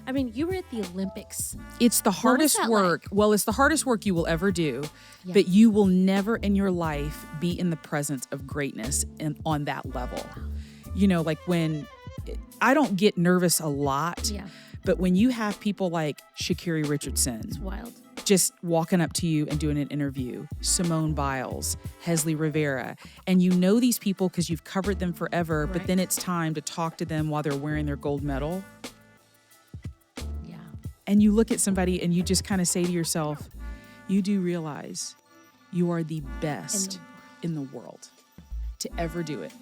I mean, you were at the Olympics. It's the hardest work. Like? Well, it's the hardest work you will ever do, but you will never in your life be in the presence of greatness and on that level. You know, like when I don't get nervous a lot, but when you have people like Sha'Carri Richardson, it's wild. Just walking up to you and doing an interview, Simone Biles, Hesley Rivera, and you know these people because you've covered them forever, but then it's time to talk to them while they're wearing their gold medal. And you look at somebody and you just kind of say to yourself, you do realize you are the best in the world to ever do it.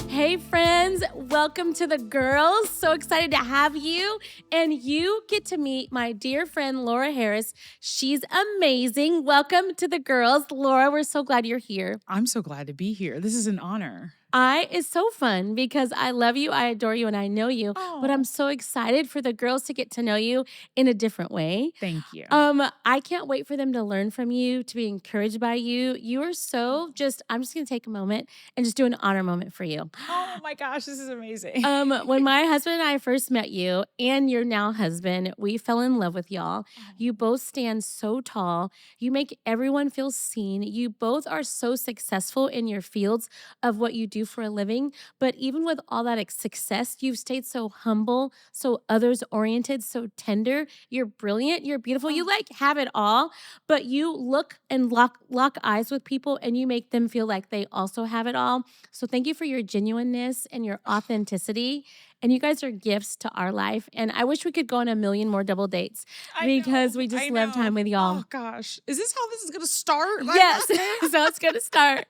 Hey friends, welcome to the girls. So excited to have you. And you get to meet my dear friend, Laura Harris. She's amazing. Welcome to the girls. Laura, we're so glad you're here. I'm so glad to be here. This is an honor. It's so fun because I love you, I adore you, and I know you. But I'm so excited for the girls to get to know you in a different way. Thank you. I can't wait for them to learn from you, to be encouraged by you. You are so I'm just going to take a moment and just do an honor moment for you. Oh my gosh, this is amazing. When my husband and I first met you and your now husband, we fell in love with y'all. You both stand so tall. You make everyone feel seen. You both are so successful in your fields of what you do for a living. But even with all that success, you've stayed so humble, so others-oriented, so tender. You're brilliant. You're beautiful. You have it all, but you look and lock eyes with people and you make them feel like they also have it all. So thank you for your genuineness and your authenticity. And you guys are gifts to our life. And I wish we could go on a million more double dates because we just love time with y'all. Oh gosh. Is this how this is going to start? Yes. So it's going to start.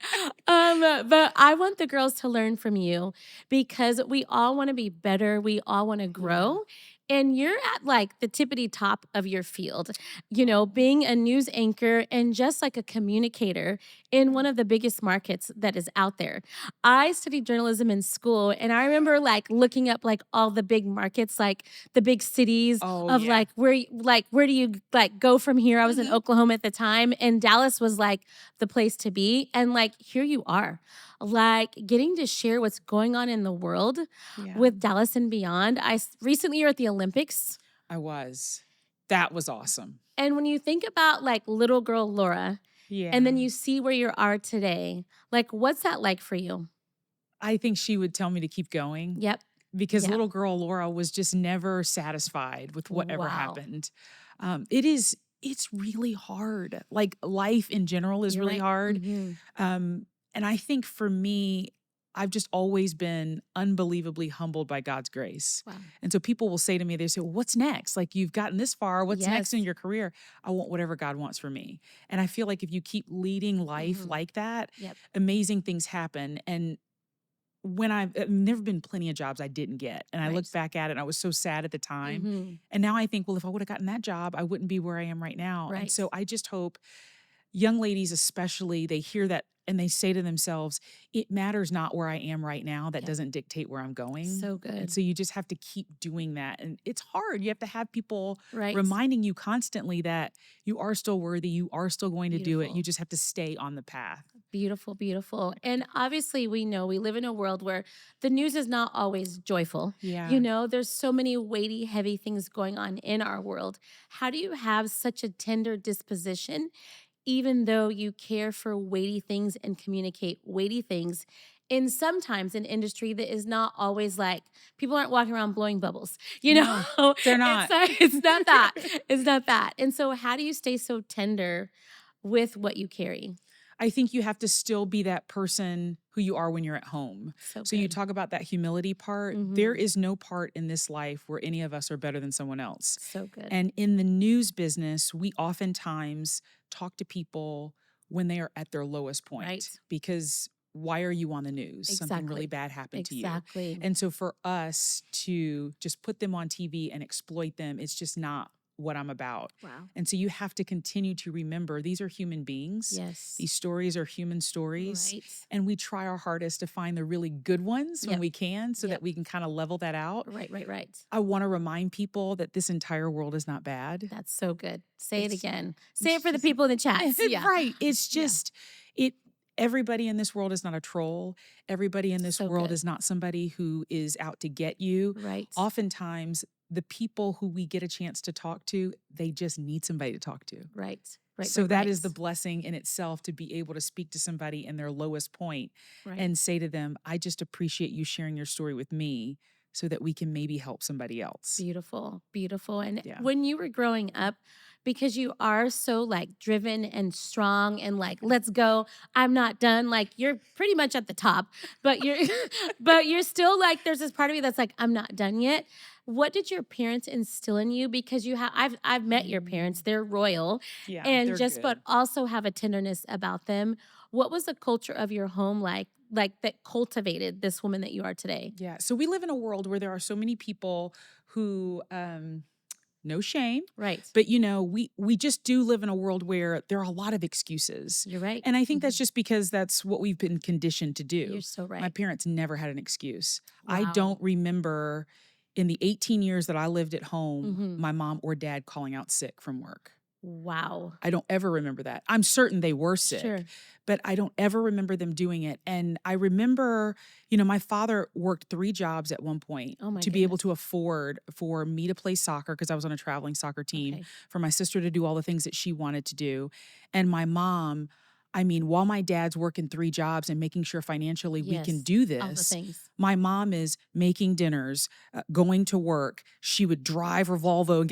But I want the girls to learn from you because we all want to be better. We all want to grow. And you're at like the tippity top of your field, you know, being a news anchor and just like a communicator in one of the biggest markets that is out there. I studied journalism in school and I remember like looking up like all the big markets, like the big cities like where do you like go from here? I was in Oklahoma at the time and Dallas was like the place to be. And like here you are. Like getting to share what's going on in the world with Dallas and beyond. Recently you're at the Olympics. I was. That was awesome. And when you think about like little girl Laura, and then you see where you are today, like what's that like for you? I think she would tell me to keep going. Yep. Because little girl Laura was just never satisfied with whatever happened. It's really hard. Like life in general is really hard. And I think for me, I've just always been unbelievably humbled by God's grace. Wow. And so people will say to me, they say, well, what's next? Like you've gotten this far. What's next in your career? I want whatever God wants for me. And I feel like if you keep leading life like that, amazing things happen. And when I've never been plenty of jobs I didn't get. And I look back at it and I was so sad at the time. And now I think, well, if I would have gotten that job, I wouldn't be where I am right now. And so I just hope young ladies especially, they hear that and they say to themselves, it matters not where I am right now. That doesn't dictate where I'm going. So good. And so you just have to keep doing that. And it's hard. You have to have people reminding you constantly that you are still worthy. You are still going to do it. You just have to stay on the path. Beautiful, beautiful. And obviously we know we live in a world where the news is not always joyful. Yeah. You know, there's so many weighty, heavy things going on in our world. How do you have such a tender disposition even though you care for weighty things and communicate weighty things in sometimes an industry that is not always like, people aren't walking around blowing bubbles, you know? No, they're not. It's not that. It's not that. And so how do you stay so tender with what you carry? I think you have to still be that person who you are when you're at home. So you talk about that humility part. There is no part in this life where any of us are better than someone else. So good. And in the news business, we oftentimes talk to people when they are at their lowest point. Because why are you on the news? Something really bad happened to you. And so for us to just put them on TV and exploit them, it's just not what I'm about. Wow. And so you have to continue to remember these are human beings. Yes. These stories are human stories. Right. And we try our hardest to find the really good ones when we can so that we can kind of level that out. Right. I want to remind people that this entire world is not bad. That's so good. Say it again. Say it for the people in the chat. Right. It's just, everybody in this world is not a troll. Everybody in this So world good. is not somebody who is out to get you. Right. Oftentimes, the people who we get a chance to talk to, they just need somebody to talk to. Right. Right. So right, that right. is the blessing in itself, to be able to speak to somebody in their lowest point Right. and say to them, I just appreciate you sharing your story with me so that we can maybe help somebody else. Beautiful, beautiful. And Yeah. when you were growing up, because you are so like driven and strong and like, let's go, I'm not done. Like you're pretty much at the top, but you're but you're still like, there's this part of you that's like, I'm not done yet. What did your parents instill in you? Because you have I've met your parents, they're royal, Yeah, and they're just but good. also have a tenderness about them. What was the culture of your home like that cultivated this woman that you are today? Yeah. So we live in a world where there are so many people who no shame, Right. but we just do live in a world where there are a lot of excuses. You're right. And I think that's just because that's what we've been conditioned to do. You're so My right. parents never had an excuse. I Wow. don't remember in the 18 years that I lived at home, Mhm. my mom or dad calling out sick from work. Wow. I don't ever remember that. I'm certain they were sick, Sure. but I don't ever remember them doing it. And I remember, my father worked 3 jobs at one point Oh my to be able goodness. to afford for me to play soccer, because I was on a traveling soccer team, Okay. for my sister to do all the things that she wanted to do. And my mom, I mean, while my dad's working 3 jobs and making sure financially we can Yes. do All the this, things. my mom is making dinners, going to work. She would drive her Volvo and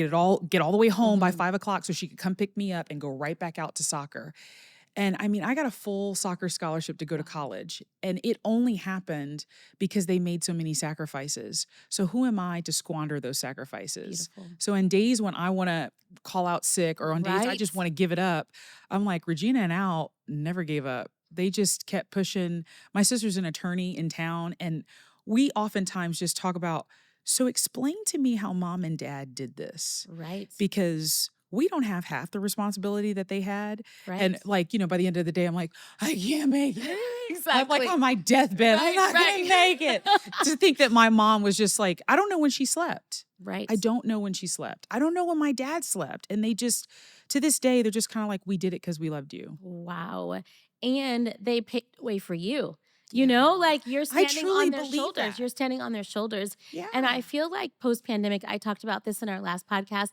get all the way home by Mhm. 5 o'clock so she could come pick me up and go right back out to soccer. And I mean, I got a full soccer scholarship to go to Wow. college, and it only happened because they made so many sacrifices. So who am I to squander those sacrifices? Beautiful. So in days when I want to call out sick, or on days I just Right. want to give it up, I'm like, Regina and Al never gave up. They just kept pushing. My sister's an attorney in town, and we oftentimes just talk about, so explain to me how mom and dad did this, Right. because we don't have half the responsibility that they had. And Right. like, by the end of the day, I'm like, I can't make it. I'm like Exactly. on my deathbed. I'm Right, not right. gonna make it. To think that my mom was just like, I don't know when she slept. Right. I don't know when she slept. I don't know when my dad slept. And they just, to this day, they're just kind of like, we did it because we loved you. Wow. And they paved way for you. You Yeah. know, like you're I standing truly on their believe shoulders. that. You're standing on their shoulders. Yeah. And I feel like post pandemic, I talked about this in our last podcast,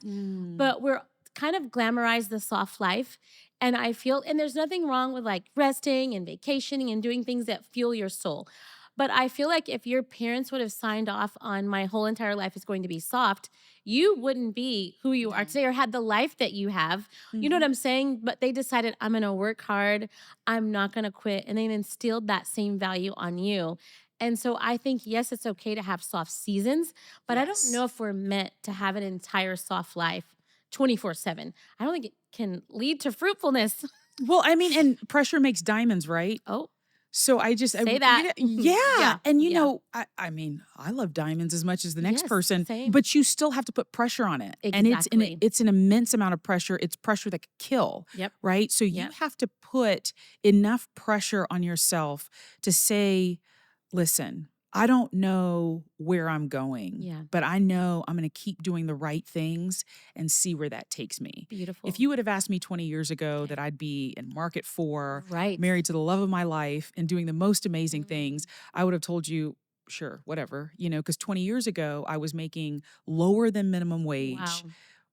but we're kind of glamorized the soft life. And I feel, and there's nothing wrong with like resting and vacationing and doing things that fuel your soul. But I feel like if your parents would have signed off on my whole entire life is going to be soft, you wouldn't be who you are Yeah. today or had the life that you have. You know what I'm saying? But they decided, I'm going to work hard. I'm not going to quit. And they instilled that same value on you. And so I think, yes, it's okay to have soft seasons, but I don't Yes. know if we're meant to have an entire soft life 24/7. I don't think it can lead to fruitfulness. Well, I mean, and pressure makes diamonds, right? Oh, So I just, say that. yeah. Yeah. And Yeah. I mean, I love diamonds as much as the next Yes, person, same. but you still have to put pressure on it. And Exactly. it's an immense amount of pressure. It's pressure that could kill, Yep. right? So you Yep. have to put enough pressure on yourself to say, listen, I don't know where I'm going, Yeah. but I know I'm going to keep doing the right things and see where that takes me. Beautiful. If you would have asked me 20 years ago that I'd be in market for, Right. married to the love of my life, and doing the most amazing things, I would have told you, sure, whatever, because 20 years ago, I was making lower than minimum wage, Wow.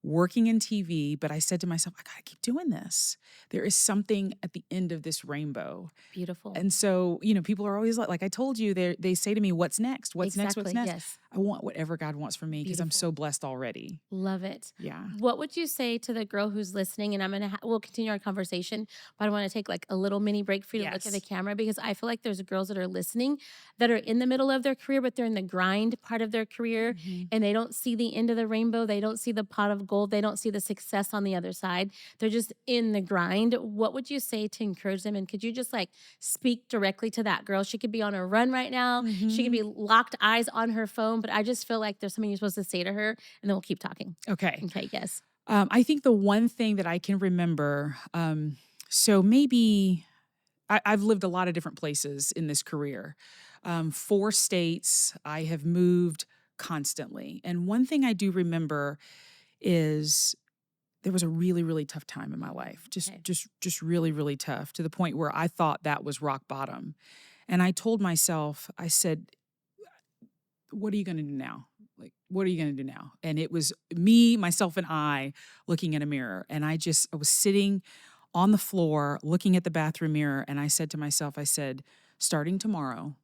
working in TV, but I said to myself, I got to keep doing this. There is something at the end of this rainbow. Beautiful. And so, people are always like I told you, they say to me, what's next? What's next? What's Exactly. next? Yes. I want whatever God wants for me, because I'm so Beautiful. blessed already. Love it. Yeah. What would you say to the girl who's listening? And we'll continue our conversation, but I want to take like a little mini break for you to look at the Yes. camera, because I feel like there's girls that are listening that are in the middle of their career, but they're in the grind part of their career and they don't see the end of the rainbow. They don't see the pot of gold. They don't see the success on the other side. They're just in the grind. What would you say to encourage them? And could you just like speak directly to that girl? She could be on a run right now. She could be locked eyes on her phone, but I just feel like there's something you're supposed to say to her, and then we'll keep talking. Okay. Okay, yes. I think the one thing that I can remember, so maybe I've lived a lot of different places in this career. 4 states, I have moved constantly. And one thing I do remember is there was a really, really tough time in my life. Just really, really tough, to the point where I thought that was rock bottom. And I told myself, I said, what are you going to do now? Like, what are you going to do now? And it was me, myself, and I looking in a mirror. And I was sitting on the floor looking at the bathroom mirror. And I said to myself, I said, starting tomorrow,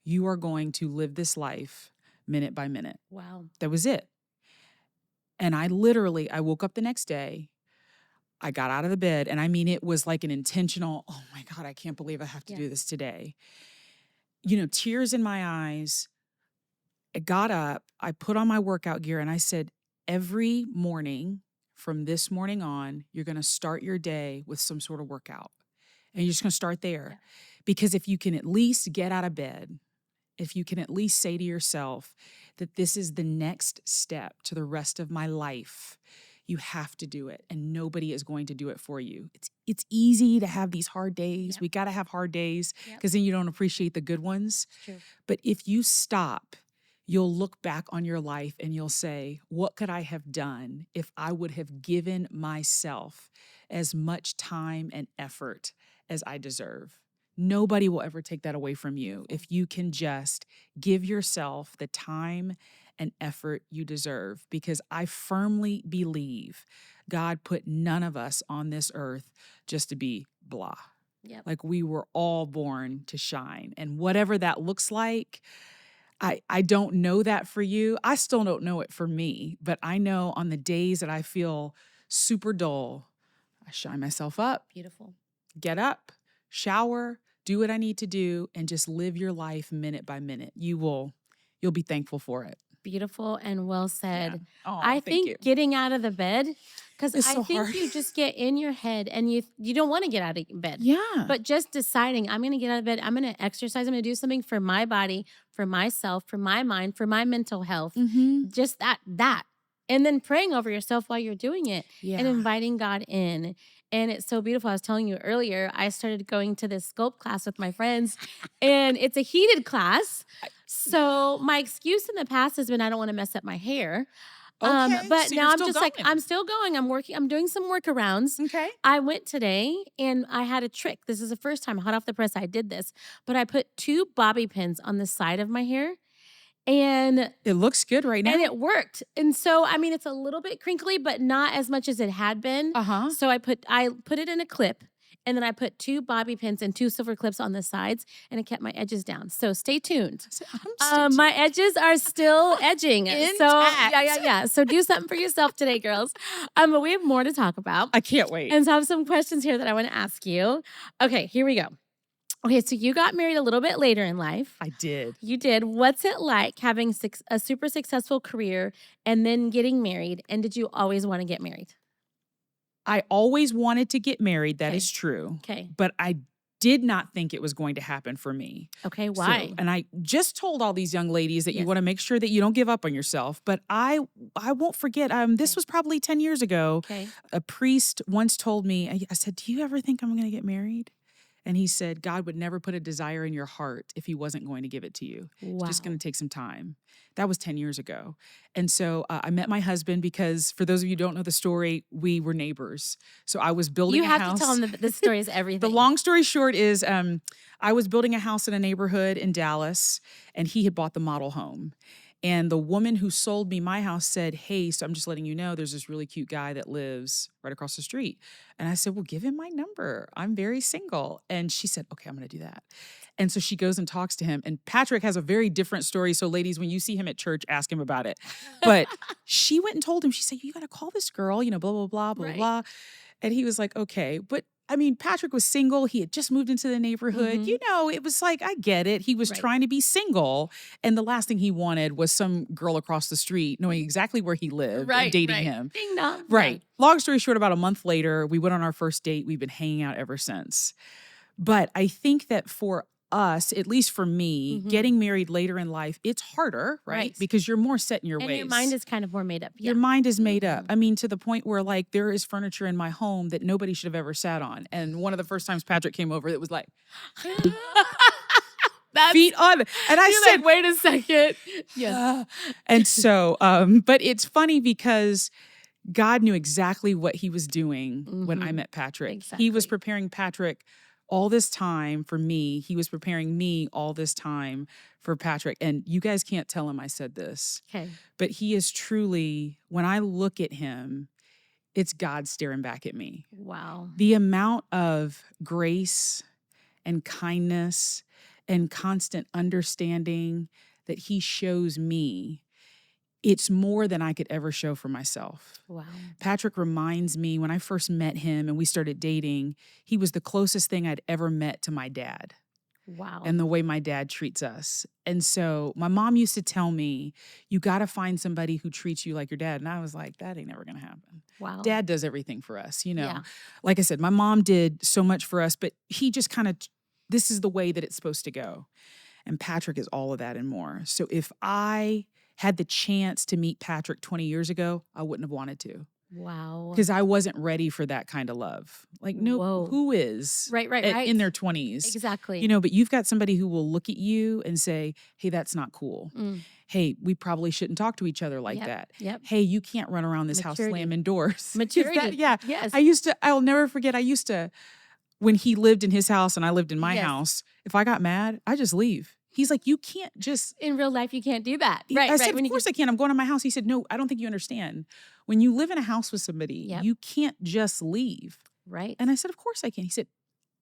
you are going to live this life minute by minute. Wow. That was it. And I woke up the next day. I got out of the bed. And I mean, it was like an intentional, oh my God, I can't believe I have to do this today. Tears in my eyes. I got up, I put on my workout gear, and I said, every morning from this morning on, you're going to start your day with some sort of workout. And you're just going to start there. Yeah. Because if you can at least get out of bed, if you can at least say to yourself that this is the next step to the rest of my life, you have to do it. And nobody is going to do it for you. It's easy to have these hard days. We got to have hard days because then you don't appreciate the good ones. True. But if you stop, you'll look back on your life and you'll say, what could I have done if I would have given myself as much time and effort as I deserve? Nobody will ever take that away from you if you can just give yourself the time and effort you deserve. Because I firmly believe God put none of us on this earth just to be blah. Yep. Like, we were all born to shine. And whatever that looks like, I don't know that for you. I still don't know it for me, but I know on the days that I feel super dull, I shine myself up. Beautiful. Get up, shower, do what I need to do, and just live your life minute by minute. You'll be thankful for it. Beautiful and well said. Yeah. Oh, I think getting out of the bed, because I think hard. you just get in your head and you don't want to get out of bed. Yeah. But just deciding, I'm going to get out of bed, I'm going to exercise, I'm going to do something for my body, for myself, for my mind, for my mental health. Mm-hmm. Just that. And then praying over yourself while you're doing it and inviting God in. And it's so beautiful. I was telling you earlier, I started going to this sculpt class with my friends, and it's a heated class. So my excuse in the past has been I don't want to mess up my hair. Okay, but so now I'm still just going. I'm still going. I'm doing some workarounds. Okay. I went today and I had a trick. This is the first time, hot off the press, I did this. But I put 2 bobby pins on the side of my hair. And it looks good right now. And it worked. And so, I mean, it's a little bit crinkly, but not as much as it had been. Uh-huh. So I put it in a clip, and then I put 2 bobby pins and 2 silver clips on the sides, and it kept my edges down. So stay tuned. My edges are still edging. Intact. So yeah. So do something for yourself today, girls. But we have more to talk about. I can't wait. And so I have some questions here that I want to ask you. Okay, here we go. Okay, so you got married a little bit later in life. I did. You did. What's it like having a super successful career and then getting married? And did you always want to get married? I always wanted to get married. That is true. Okay. But I did not think it was going to happen for me. Okay, why? And I just told all these young ladies that you want to make sure that you don't give up on yourself. But I won't forget, this was probably 10 years ago. Okay. A priest once told me, I said, do you ever think I'm going to get married? And he said, God would never put a desire in your heart if he wasn't going to give it to you. Wow. It's just going to take some time. That was 10 years ago. And so I met my husband because, for those of you who don't know the story, we were neighbors. So I was building a house. You have to tell them the story is everything. The long story short is I was building a house in a neighborhood in Dallas, and he had bought the model home. And the woman who sold me my house said, hey, so I'm just letting you know, there's this really cute guy that lives right across the street. And I said, well, give him my number. I'm very single. And she said, okay, I'm going to do that. And so she goes and talks to him. And Patrick has a very different story. So ladies, when you see him at church, ask him about it. But she went and told him, she said, you got to call this girl, blah, blah, blah, blah, blah. And he was like, okay. But I mean, Patrick was single. He had just moved into the neighborhood. Mm-hmm. It was like, I get it. He was trying to be single. And the last thing he wanted was some girl across the street knowing exactly where he lived and dating him. Ding dong. Right. Long story short, about a month later, we went on our first date. We've been hanging out ever since. But I think that for us, at least for me, getting married later in life, it's harder, right? Because you're more set in your ways. And your mind is kind of more made up. Yeah. Your mind is made up. I mean, to the point where like there is furniture in my home that nobody should have ever sat on. And one of the first times Patrick came over, it was like feet on. And I said, like, wait a second. Yeah. And so, but it's funny because God knew exactly what he was doing when I met Patrick. He was Exactly. preparing Patrick all this time for me. He was preparing me all this time for Patrick. And you guys can't tell him I said this, Okay. but he is truly, when I look at him, it's God staring back at me. Wow. The amount of grace and kindness and constant understanding that he shows me, it's more than I could ever show for myself. Wow. Patrick reminds me, when I first met him and we started dating, he was the closest thing I'd ever met to my dad. Wow. And the way my dad treats us. And so my mom used to tell me, you got to find somebody who treats you like your dad. And I was like, that ain't never going to happen. Wow. Dad does everything for us, Yeah. Like I said, my mom did so much for us, but he just kind of, this is the way that it's supposed to go. And Patrick is all of that and more. So if I had the chance to meet Patrick 20 years ago, I wouldn't have wanted to. Wow. Because I wasn't ready for that kind of love. Like, no, Whoa. who is Right. in their 20s? Exactly. But you've got somebody who will look at you and say, hey, that's not cool. Hey, we probably shouldn't talk to each other like that. Yep. Hey, you can't run around this house slamming doors. Maturity. Yes. I'll never forget, when he lived in his house and I lived in my house, if I got mad, I just leave. He's like, you can't just... In real life, you can't do that. Right. I said, of course I can. I'm going to my house. He said, no, I don't think you understand. When you live in a house with somebody, you can't just leave. Right. And I said, of course I can. He said,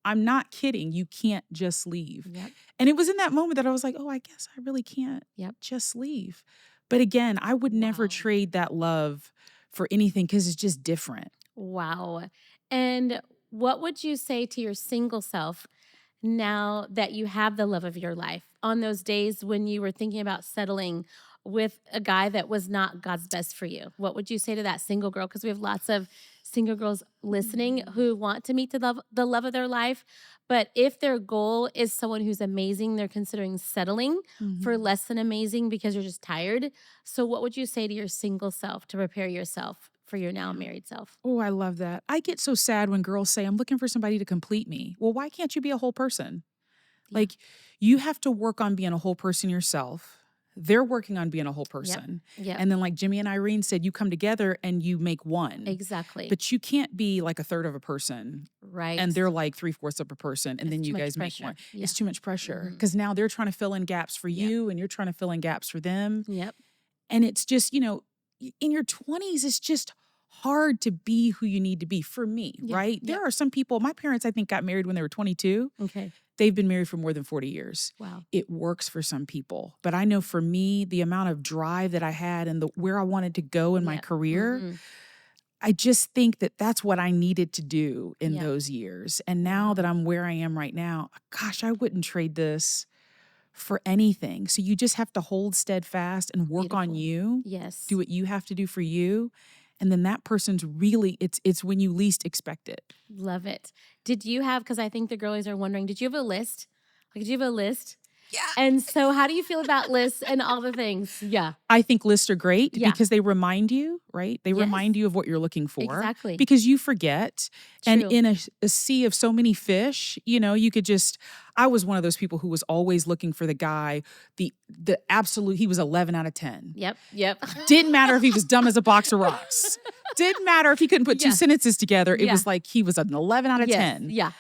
I'm not kidding. You can't just leave. Yep. And it was in that moment that I was like, oh, I guess I really can't just leave. But again, I would never trade that love for anything because it's just different. Wow. And what would you say to your single self now that you have the love of your life, on those days when you were thinking about settling with a guy that was not God's best for you? What would you say to that single girl? Because we have lots of single girls listening who want to meet the love of their life. But if their goal is someone who's amazing, they're considering settling for less than amazing because you're just tired. So what would you say to your single self to prepare yourself for your now married self? Oh, I love that. I get so sad when girls say, I'm looking for somebody to complete me. Well, why can't you be a whole person? Yeah. Like, you have to work on being a whole person yourself. They're working on being a whole person. Yep. And then like Jimmy and Irene said, you come together and you make one. Exactly. But you can't be like a third of a person. Right. And they're like 3/4 of a person. And then you guys make one. Yeah. It's too much pressure. Because now they're trying to fill in gaps for you and you're trying to fill in gaps for them. Yep. And it's just, in your 20s, it's just hard to be who you need to be for me, right? There are some people, my parents, I think, got married when they were 22. Okay. They've been married for more than 40 years. Wow. It works for some people. But I know for me, the amount of drive that I had and where I wanted to go in my career, I just think that that's what I needed to do in those years. And now that I'm where I am right now, gosh, I wouldn't trade this for anything. So you just have to hold steadfast and work on you. Yes. Do what you have to do for you. And then that person's really, it's when you least expect it. Love it. Did you have, because I think the girlies are wondering, did you have a list? Like, did you have a list? Yeah. And so how do you feel about lists and all the things? Yeah. I think lists are great because they remind you, right? They remind you of what you're looking for. Exactly. Because you forget. True. And in a sea of so many fish, you could just, I was one of those people who was always looking for the guy, the absolute, he was 11 out of 10. Yep. Didn't matter if he was dumb as a box of rocks. Didn't matter if he couldn't put two sentences together. It was like he was an 11 out of 10. Yeah.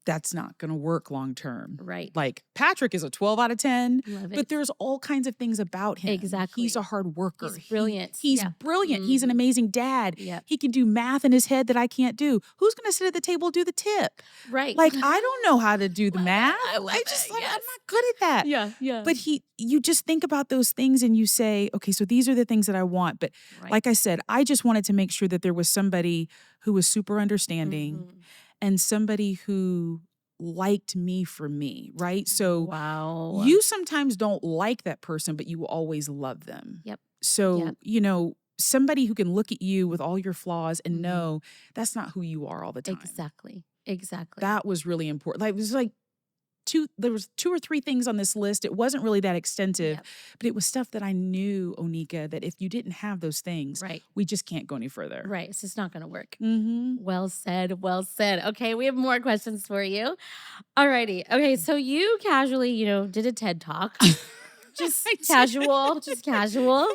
That's not going to work long term. Right. Like Patrick is a 12 out of 10, Love it. but there's all kinds of things about him. Exactly. He's a hard worker. He's brilliant. He's brilliant. He's an amazing dad. Yep. He can do math in his head that I can't do. Who's going to sit at the table and do the tip? Right. Like, I don't know how to do the math. I'm not good at that. Yeah. But you just think about those things and you say, okay, so these are the things that I want. But like I said, I just wanted to make sure that there was somebody who was super understanding and somebody who liked me for me, right? So you sometimes don't like that person, but you will always love them. Yep. So, somebody who can look at you with all your flaws and know that's not who you are all the time. Exactly. That was really important. Like, it was like there was 2 or 3 things on this list. It wasn't really that extensive, but it was stuff that I knew, Oneka, that if you didn't have those things, we just can't go any further. Right. It's just not going to work. Well said. Okay. We have more questions for you. Alrighty. Okay. So you casually, did a TED Talk. just I casual, just casual.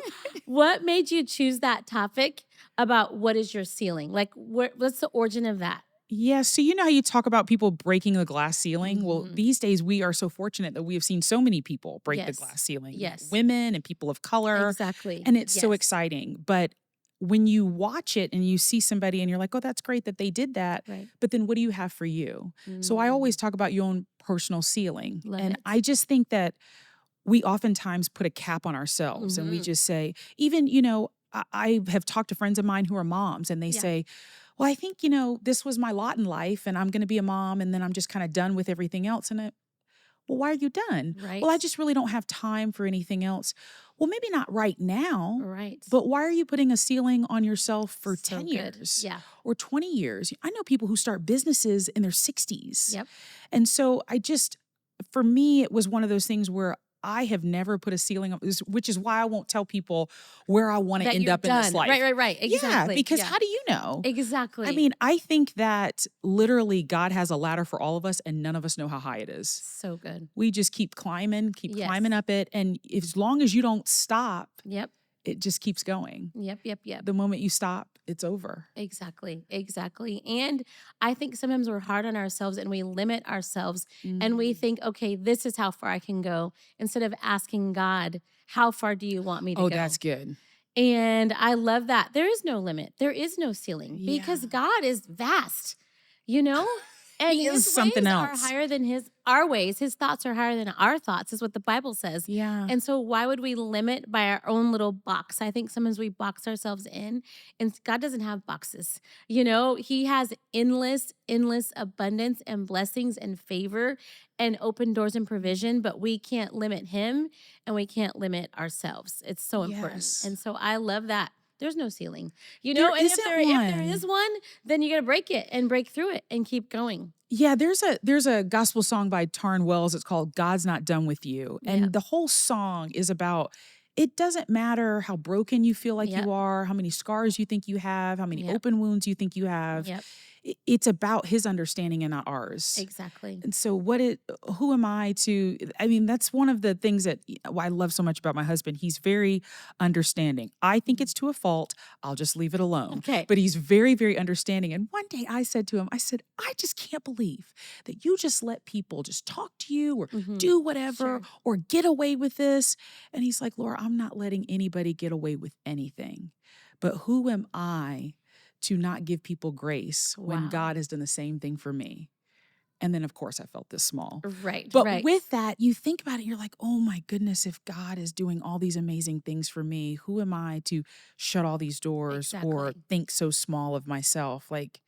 What made you choose that topic about what is your ceiling? Like, what's the origin of that? Yeah, so you know how you talk about people breaking the glass ceiling? Well, Mhm. these days we are so fortunate that we have seen so many people break the Yes. glass ceiling, Yes. women and people of color, Exactly. and it's so Yes. exciting. But when you watch it and you see somebody and you're like, oh, that's great that they did that. Right. But then what do you have for you? So I always Mm. talk about your own personal ceiling. Love And it. I just think that we oftentimes put a cap on ourselves and we Mhm. just say, even, you know, I have talked to friends of mine who are moms and they Yeah. say, well, I think, you know, this was my lot in life and I'm going to be a mom and then I'm just kind of done with everything else. And well, why are you done? Well, Right. I just really don't have time for anything else. Well, maybe not right now, Right. but why are you putting a ceiling on yourself for So 10 good. years Yeah. or 20 years? I know people who start businesses in their 60s. Yep. And so for me, it was one of those things where I have never put a ceiling, which is why I won't tell people where I want to That end you're up in this done. Right, life. right, right. Yeah, Exactly. because Yeah. how do you know? I Exactly. mean, I think that literally God has a ladder for all of us and none of us know how high it is. So good. We just keep Yes. climbing up it. And as long as you don't stop, Yep. it just keeps going. Yep. Yep. Yep. The moment you stop, it's over. Exactly. Exactly. And I think sometimes we're hard on ourselves and we limit ourselves and we Mhm. think, okay, this is how far I can go instead of asking God, how far do you want me to Oh, that's go? good. And I love that. There is no limit. There is no ceiling because Yeah. God is vast, you know? And He is his something ways are else. higher than our ways. His thoughts are higher than our thoughts, is what the Bible says. Yeah. And so why would we limit by our own little box? I think sometimes we box ourselves in, and God doesn't have boxes. You know, he has endless, endless abundance and blessings and favor and open doors and provision, but we can't limit him and we can't limit ourselves. It's so important. Yes. And so I love that. There's no ceiling, you There know, and isn't if there is one. one, then you got to break it and break through it and keep going. Yeah, there's a gospel song by Tarn Wells. It's called God's Not Done With You. Yeah. And the whole song is about it doesn't matter how broken you feel like Yep. you are, how many scars you think you have, how many Yep. open wounds you think you have. Yep. It's about his understanding and not ours. Exactly. And so who am I to I mean that's one of the things that I love so much about my husband. He's very understanding. I think it's to a fault. I'll just leave it alone. Okay. But he's very very understanding. And one day I said to him, I said, "I just can't believe that you just let people just talk to you or Mhm. do whatever Sure. or get away with this." And he's like, "Laura, I'm not letting anybody get away with anything. But who am I to not give people grace when Wow. God has done the same thing for me?" And then, of course, I felt this small. Right. But Right. with that, you think about it, you're like, oh my goodness, if God is doing all these amazing things for me, who am I to shut all these doors or Exactly. think so small of myself? Like,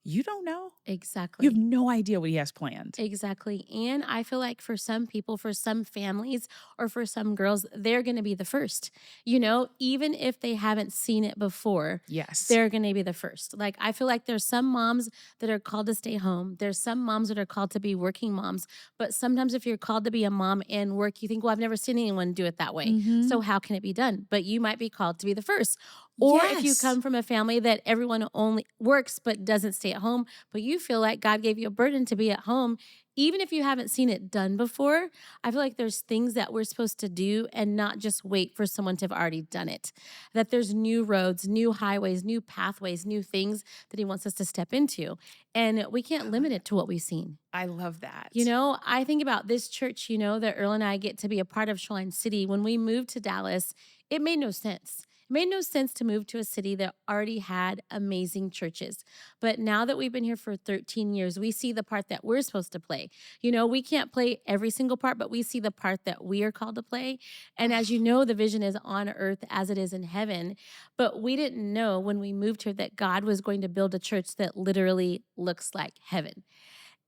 you don't know. You have Exactly. no idea what he has planned. Exactly. And I feel like for some people, for some families, or for some girls, they're going to be the first. You know, even if they haven't seen it before, Yes. they're going to be the first. Like, I feel like there's some moms that are called to stay home. There's some moms that are called to be working moms. But sometimes if you're called to be a mom and work, you think, well, I've never seen anyone do it that way. Mm-hmm. So how can it be done? But you might be called to be the first. Or if you Yes. come from a family that everyone only works but doesn't stay at home, but you feel like God gave you a burden to be at home, even if you haven't seen it done before, I feel like there's things that we're supposed to do and not just wait for someone to have already done it. That there's new roads, new highways, new pathways, new things that he wants us to step into. And we can't limit it to what we've seen. I love that. You know, I think about this church, you know, that Earl and I get to be a part of Shoreline City. When we moved to Dallas, it made no sense. It made no sense to move to a city that already had amazing churches. But now that we've been here for 13 years, we see the part that we're supposed to play. You know, we can't play every single part, but we see the part that we are called to play. And as you know, the vision is on earth as it is in heaven. But we didn't know when we moved here that God was going to build a church that literally looks like heaven.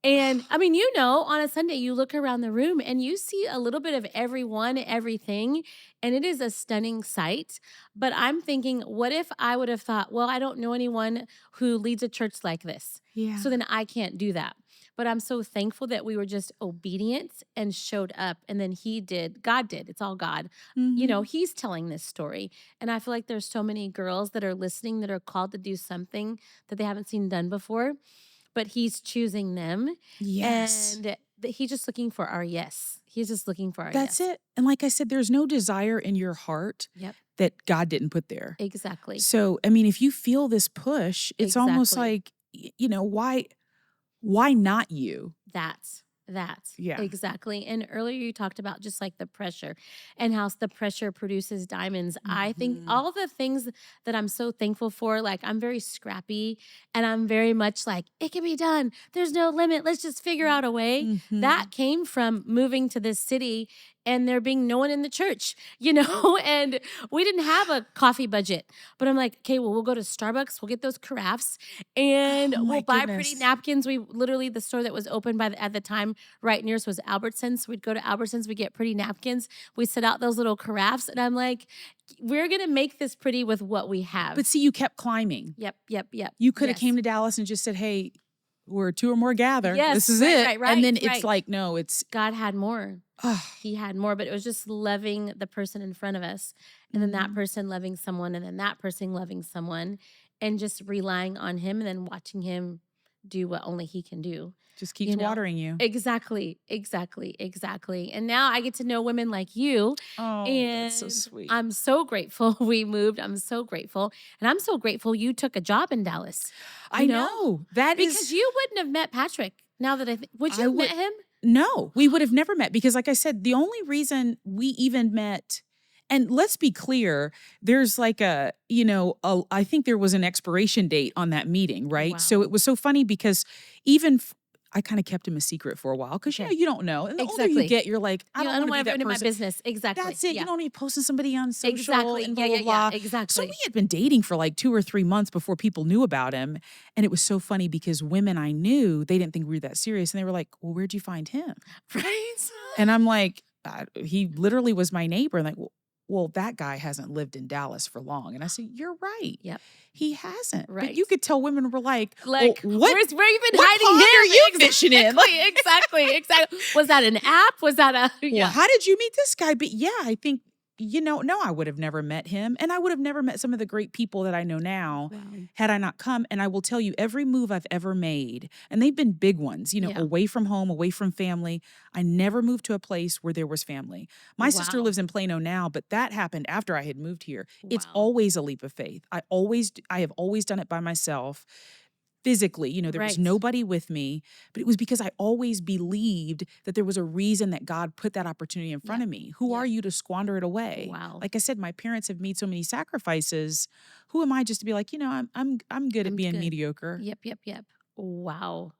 And I mean, you know, on a Sunday, you look around the room and you see a little bit of everyone, everything, and it is a stunning sight. But I'm thinking, what if I would have thought, well, I don't know anyone who leads a church like this. Yeah. So then I can't do that. But I'm so thankful that we were just obedient and showed up. And then God did. It's all God. You know, Mm-hmm. he's telling this story. And I feel like there's so many girls that are listening that are called to do something that they haven't seen done before, but he's choosing them. Yes. And he's just looking for our yes. He's just looking for our That's yes. it. And like I said, there's no desire in your heart Yep. that God didn't put there. Exactly. So, I mean, if you feel this push, it's almost like, why not you? That's Yeah. exactly. And earlier you talked about just like the pressure and how the pressure produces diamonds. I think all the things that I'm so thankful for, like I'm very scrappy and I'm very much like, it can be done. There's no limit. Let's just figure out a way. That came from moving to this city and there being no one in the church, and we didn't have a coffee budget. But I'm like, okay, well, we'll go to Starbucks, we'll get those carafes, and Oh, my we'll buy pretty goodness. napkins. We literally, the store that was open at the time right near us was Albertsons. We'd go to Albertsons, we'd get pretty napkins. We set out those little carafes, and I'm like, we're gonna make this pretty with what we have. But see, you kept climbing. Yep. You could have came to Dallas and just said, hey, where two or more gather. Yes, this is right, it. And then it's like, no, it's God had more. He had more, but it was just loving the person in front of us, and then that person loving someone, and then that person loving someone, and just relying on him, and then watching him do what only he can do. Just keeps watering you. Exactly. And now I get to know women like you. Oh, and that's so sweet. I'm so grateful we moved. I'm so grateful. And I'm so grateful you took a job in Dallas. I know. Because you wouldn't have met Patrick. Now that would you have met him? No, we would have never met because like I said, the only reason we even met, and let's be clear, there's like I think there was an expiration date on that meeting, right? Wow. So it was so funny because even I kind of kept him a secret for a while because you don't know. And the older you get, you're like, I don't want to be that person. My business. Exactly. That's it. Yeah. You don't need posting somebody on social. Exactly. And blah, blah, blah. Exactly. So we had been dating for like 2 or 3 months before people knew about him. And it was so funny because women I knew, they didn't think we were that serious. And they were like, well, where'd you find him? Right. And I'm like, he literally was my neighbor. And like, well, that guy hasn't lived in Dallas for long. And I said, you're right. Yep. He hasn't. Right. But you could tell women were like well, where you been what hiding him? Are you fishing in? Exactly. Was that an app? Was that a Well, how did you meet this guy? But yeah, I think, no, I would have never met him. And I would have never met some of the great people that I know now had I not come. And I will tell you, every move I've ever made, and they've been big ones, away from home, away from family. I never moved to a place where there was family. My sister lives in Plano now, but that happened after I had moved here. It's always a leap of faith. I have always done it by myself. Physically, there was nobody with me, but it was because I always believed that there was a reason that God put that opportunity in front of me. Who are you to squander it away? Wow. Like I said, my parents have made so many sacrifices. Who am I just to be like, I'm good at being mediocre. Yep. Wow.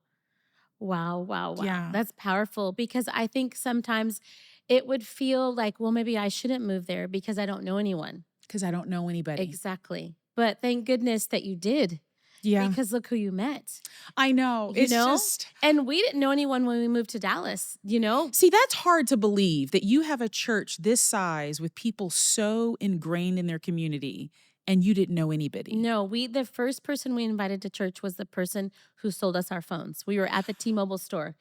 Yeah. That's powerful because I think sometimes it would feel like, well, maybe I shouldn't move there because I don't know anyone. Because I don't know anybody. Exactly. But thank goodness that you did. Yeah. Because look who you met. I know. It's just. And we didn't know anyone when we moved to Dallas, See, that's hard to believe that you have a church this size with people so ingrained in their community and you didn't know anybody. No, the first person we invited to church was the person who sold us our phones. We were at the T-Mobile store.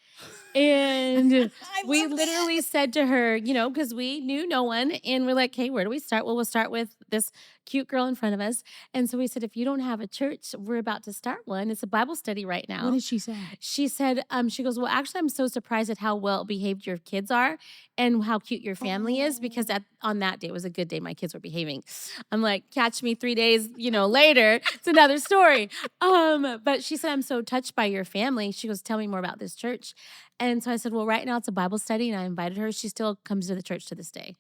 And we literally said to her, because we knew no one, and we're like, hey, where do we start? Well, we'll start with this cute girl in front of us. And so we said, if you don't have a church, we're about to start one. It's a Bible study right now. What did she say? She said, she goes, well, actually, I'm so surprised at how well behaved your kids are and how cute your family is, because on that day, it was a good day. My kids were behaving. I'm like, catch me 3 days, later. It's another story. But she said, I'm so touched by your family. She goes, tell me more about this church. And so I said, well, right now it's a Bible study, and I invited her. She still comes to the church to this day.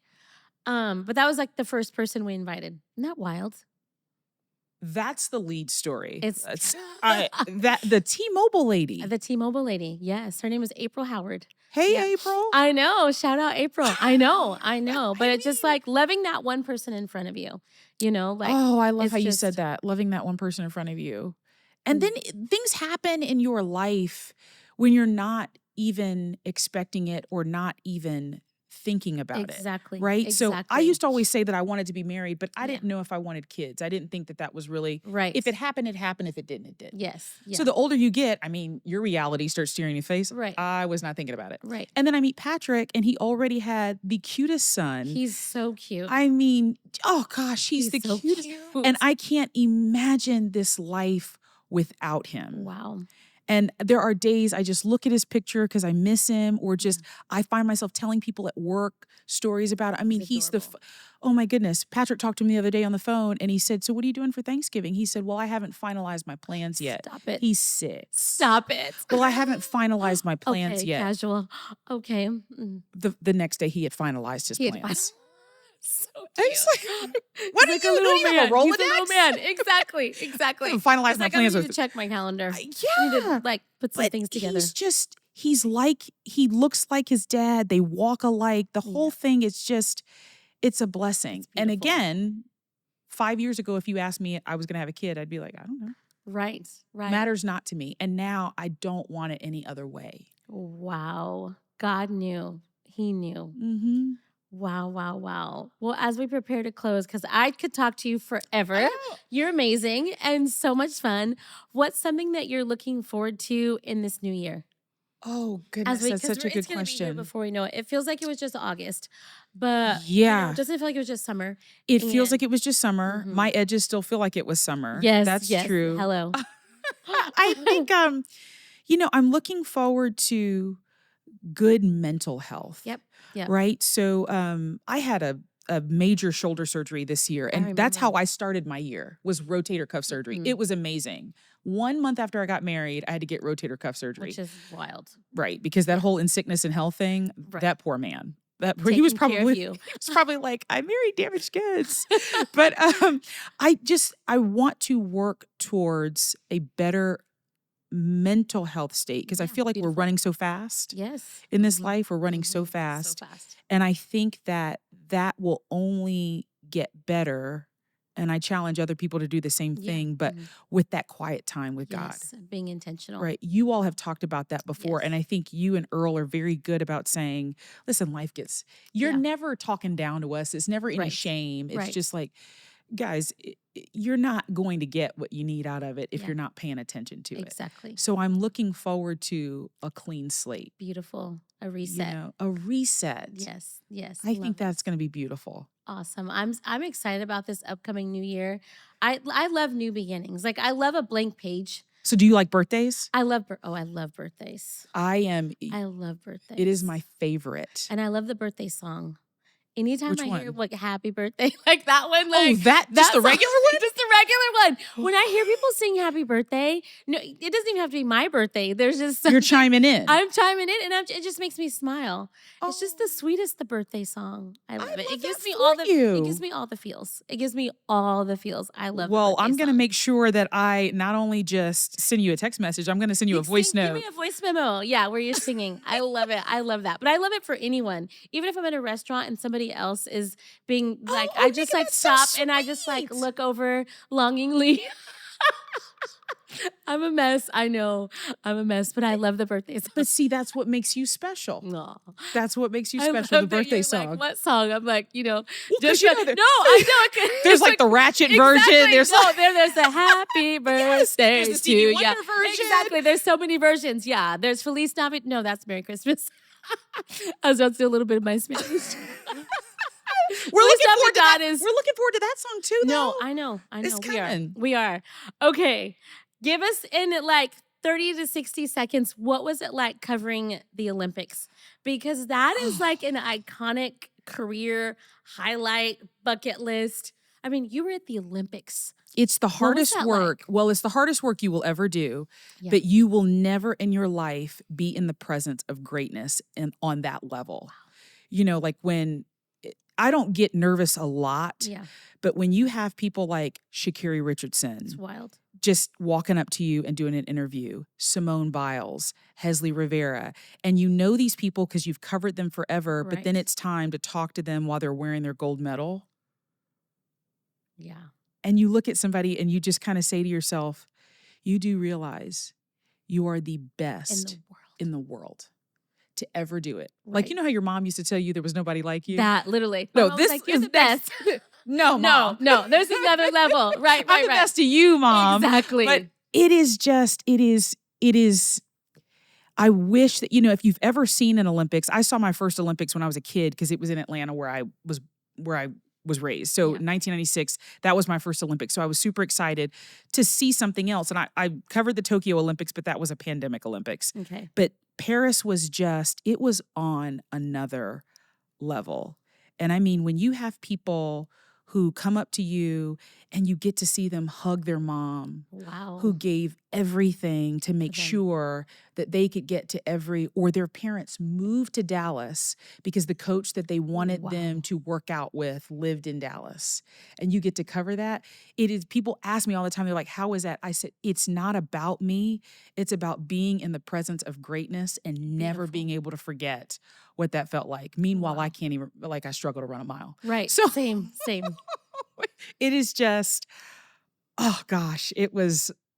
But that was like the first person we invited. Isn't that wild? That's the lead story. It's the T-Mobile lady. The T-Mobile lady. Yes. Her name was April Howard. Hey, April. I know. Shout out April. I know. But it's just like loving that one person in front of you, I love how you said that. Loving that one person in front of you. And then things happen in your life when you're not even expecting it or not even thinking about it. Exactly. Right? So I used to always say that I wanted to be married, but I didn't know if I wanted kids. I didn't think that was really right. If it happened, it happened. If it didn't, it did. Yes. Yeah. So the older you get, your reality starts staring in your face. Right. I was not thinking about it. Right. And then I meet Patrick, and he already had the cutest son. He's so cute. Oh gosh, he's the so cutest. Cute. And I can't imagine this life without him. Wow. And there are days I just look at his picture because I miss him, or just I find myself telling people at work stories about it. I mean, he's oh my goodness. Patrick talked to me the other day on the phone and he said, "So what are you doing for Thanksgiving?" He said, "Well, I haven't finalized my plans yet." Stop it. He's 6. Stop it. Well, I haven't finalized my plans Okay, yet. casual. Okay. The next day he had finalized his plans. So cute. I was like, what are you doing? You have a Rolodex? He's a little man. Exactly. I haven't finalized my plans. I need to check my calendar. Yeah. I need to like put some things together. He looks like his dad. They walk alike. The whole thing is just, it's a blessing. And again, 5 years ago, if you asked me I was going to have a kid, I'd be like, I don't know. Right. Matters not to me. And now I don't want it any other way. Wow. God knew. He knew. Mm-hmm. Wow. Well, as we prepare to close, because I could talk to you forever. You're amazing and so much fun. What's something that you're looking forward to in this new year? Oh, goodness, that's such a good question. Be here before we know it. It feels like it was just August, but it doesn't feel like it was just summer. It feels like it was just summer. My edges still feel like it was summer. Yes, that's true. Hello. I think, I'm looking forward to good mental health. Yep. Right. So I had a major shoulder surgery this year. And that's how I started my year, was rotator cuff surgery. It was amazing. 1 month after I got married, I had to get rotator cuff surgery. Which is wild. Right. Because that whole in sickness and health thing, that poor man. He was probably like, I married damaged goods. But I want to work towards a better mental health state, because I feel like we're running so fast. Yes. In this life, we're running so fast. And I think that will only get better. And I challenge other people to do the same thing, but with that quiet time with God. Being intentional. Right. You all have talked about that before. And I think you and Earl are very good about saying, listen, life gets, you're never talking down to us. It's never any shame. It's just like, guys, you're not going to get what you need out of it if you're not paying attention to it. Exactly. So I'm looking forward to a clean slate. Beautiful. A reset. A reset. Yes. I think that's going to be beautiful. Awesome. I'm excited about this upcoming new year. I love new beginnings. Like, I love a blank page. So do you like birthdays? I love birthdays. I love birthdays. It is my favorite. And I love the birthday song. Anytime Which I one? hear like happy birthday, like that one, like just the regular one? Just the regular one. When I hear people sing happy birthday, no, it doesn't even have to be my birthday. There's just you're chiming in. I'm chiming in, and it just makes me smile. It's just the sweetest, the birthday song. I love it. It gives me all the feels. It gives me all the feels. I love. Well, I'm gonna make sure that I not only just send you a text message, I'm gonna send you a voice note. Give me a voice memo. Yeah, where you're singing. I love it. I love that. But I love it for anyone. Even if I'm at a restaurant and somebody else is being like, I just like stop and I just like look over longingly. I'm a mess. I know I'm a mess, but I love the birthday song. But see, that's what makes you special. No. That's what makes you special, the birthday song. Like, what song? I'm like, well, just I know. There's like the ratchet version. There's there's the happy birthday there's the Stevie Wonder version. Exactly. There's so many versions. Yeah. There's Feliz Navidad. No, that's Merry Christmas. I was about to do a little bit of my Spanish. We're looking forward to that song too, though. No, I know. It's coming. We are. Okay. Give us in like 30 to 60 seconds, what was it like covering the Olympics? Because that is like an iconic career highlight, bucket list. I mean, you were at the Olympics. It's the hardest work. Like? Well, it's the hardest work you will ever do, but you will never in your life be in the presence of greatness and on that level. Wow. Like when I don't get nervous a lot, but when you have people like Sha'Carri Richardson, it's wild. Just walking up to you and doing an interview, Simone Biles, Hesley Rivera, and you know these people because you've covered them forever, but then it's time to talk to them while they're wearing their gold medal. Yeah. And you look at somebody and you just kind of say to yourself, you do realize you are the best in the world to ever do it. Right. Like, you know how your mom used to tell you there was nobody like you? That literally. No, this is you're the best. No, Mom. No, there's another level. Right. I'm the best to you, Mom. Exactly. But it is, I wish that, if you've ever seen an Olympics, I saw my first Olympics when I was a kid because it was in Atlanta where I was raised. So 1996, that was my first Olympics. So I was super excited to see something else. And I covered the Tokyo Olympics, but that was a pandemic Olympics. Okay. But Paris was it was on another level. And I mean, when you have people who come up to you and you get to see them hug their mom, who gave everything to make sure that they could get to or their parents moved to Dallas because the coach that they wanted them to work out with lived in Dallas. And you get to cover that. People ask me all the time, they're like, how is that? I said, it's not about me. It's about being in the presence of greatness and never being able to forget what that felt like. Meanwhile, I can't even, I struggle to run a mile. Right. So same. It is just, oh gosh,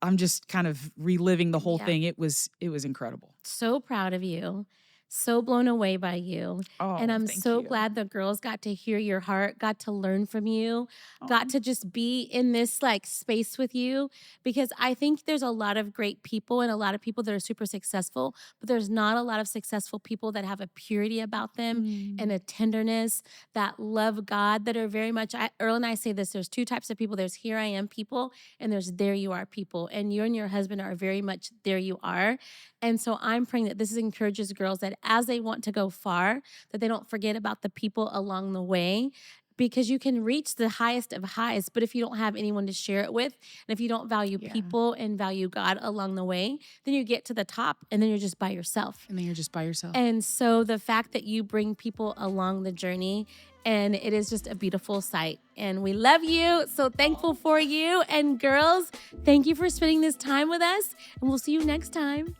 I'm just kind of reliving the whole thing. It was incredible. So proud of you. So blown away by you. And I'm so glad the girls got to hear your heart, got to learn from you, got to just be in this space with you, because I think there's a lot of great people and a lot of people that are super successful, but there's not a lot of successful people that have a purity about them and a tenderness, that love God, that are very much, Earl and I say this, there's two types of people. There's here I am people, and there's there you are people. And you and your husband are very much there you are. And so I'm praying that this encourages girls that as they want to go far, that they don't forget about the people along the way, because you can reach the highest of highs, but if you don't have anyone to share it with, and if you don't value people and value God along the way, then you get to the top and then you're just by yourself. And so the fact that you bring people along the journey, and it is just a beautiful sight. And we love you. So thankful for you. And girls, thank you for spending this time with us. And we'll see you next time.